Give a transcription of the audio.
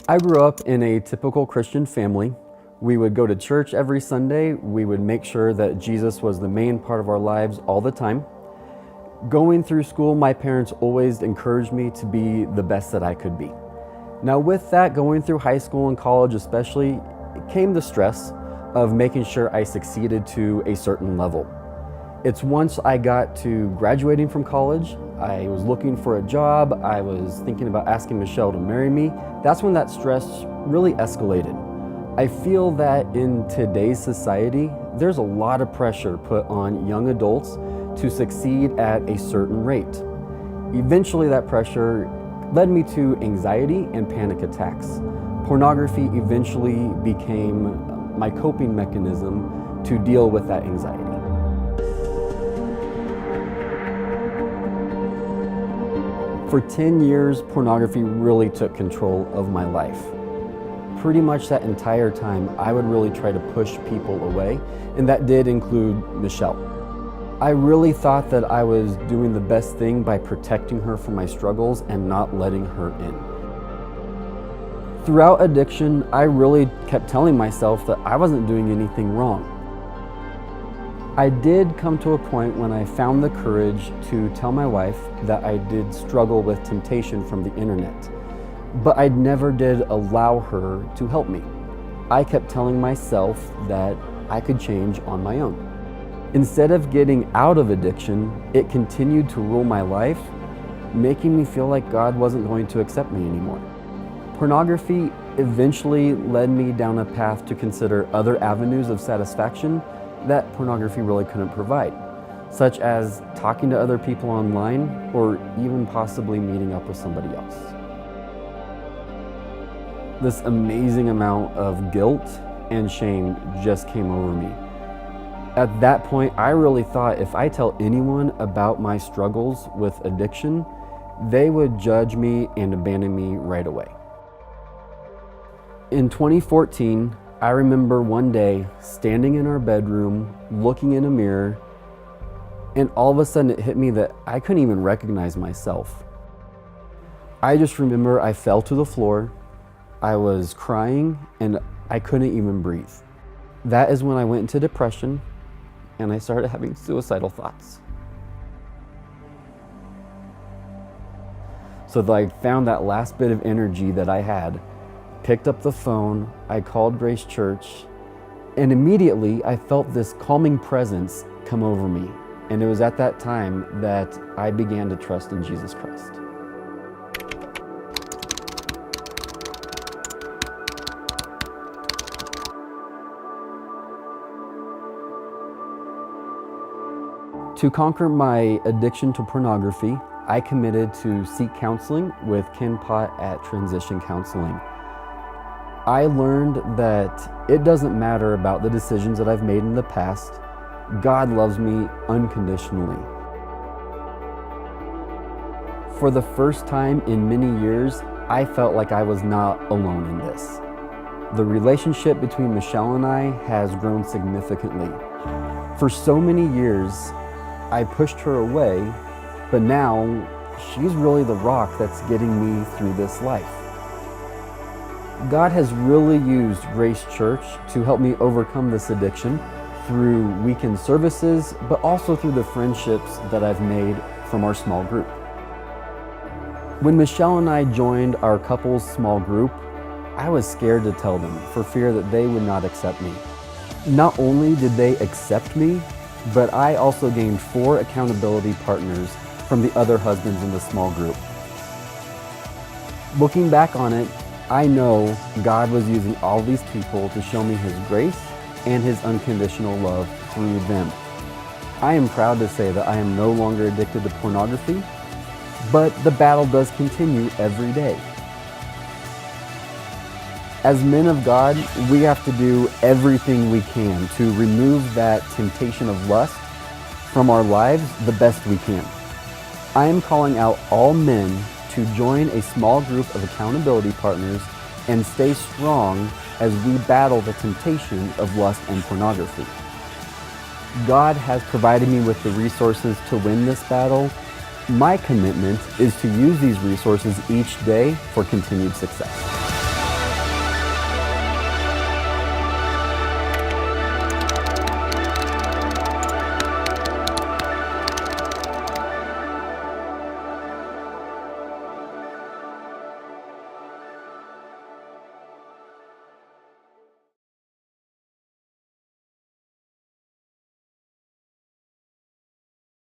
I grew up in a typical Christian family. We would go to church every Sunday. We would make sure that Jesus was the main part of our lives all the time. Going through school, my parents always encouraged me to be the best that I could be. Now with that, going through high school and college especially, it came the stress of making sure I succeeded to a certain level. It's once I got to graduating from college, I was looking for a job, I was thinking about asking Michelle to marry me, that's when that stress really escalated. I feel that in today's society, there's a lot of pressure put on young adults to succeed at a certain rate. Eventually that pressure led me to anxiety and panic attacks. Pornography eventually became my coping mechanism to deal with that anxiety. For 10 years, pornography really took control of my life. Pretty much that entire time, I would really try to push people away, and that did include Michelle. I really thought that I was doing the best thing by protecting her from my struggles and not letting her in. Throughout addiction, I really kept telling myself that I wasn't doing anything wrong. I did come to a point when I found the courage to tell my wife that I did struggle with temptation from the internet, but I never did allow her to help me. I kept telling myself that I could change on my own. Instead of getting out of addiction, it continued to rule my life, making me feel like God wasn't going to accept me anymore. Pornography eventually led me down a path to consider other avenues of satisfaction that pornography really couldn't provide, such as talking to other people online or even possibly meeting up with somebody else. This amazing amount of guilt and shame just came over me. At that point, I really thought if I tell anyone about my struggles with addiction, they would judge me and abandon me right away. In 2014, I remember one day standing in our bedroom, looking in a mirror, and all of a sudden it hit me that I couldn't even recognize myself. I just remember I fell to the floor, I was crying, and I couldn't even breathe. That is when I went into depression, and I started having suicidal thoughts. So I found that last bit of energy that I had, picked up the phone, I called Grace Church, and immediately I felt this calming presence come over me. And it was at that time that I began to trust in Jesus Christ. To conquer my addiction to pornography, I committed to seek counseling with Ken Pott at Transition Counseling. I learned that it doesn't matter about the decisions that I've made in the past. God loves me unconditionally. For the first time in many years, I felt like I was not alone in this. The relationship between Michelle and I has grown significantly. For so many years, I pushed her away, but now she's really the rock that's getting me through this life. God has really used Grace Church to help me overcome this addiction through weekend services, but also through the friendships that I've made from our small group. When Michelle and I joined our couples small group, I was scared to tell them for fear that they would not accept me. Not only did they accept me, but I also gained 4 accountability partners from the other husbands in the small group. Looking back on it, I know God was using all these people to show me His grace and His unconditional love through them. I am proud to say that I am no longer addicted to pornography, but the battle does continue every day. As men of God, we have to do everything we can to remove that temptation of lust from our lives the best we can. I am calling out all men to join a small group of accountability partners and stay strong as we battle the temptation of lust and pornography. God has provided me with the resources to win this battle, My commitment is to use these resources each day for continued success.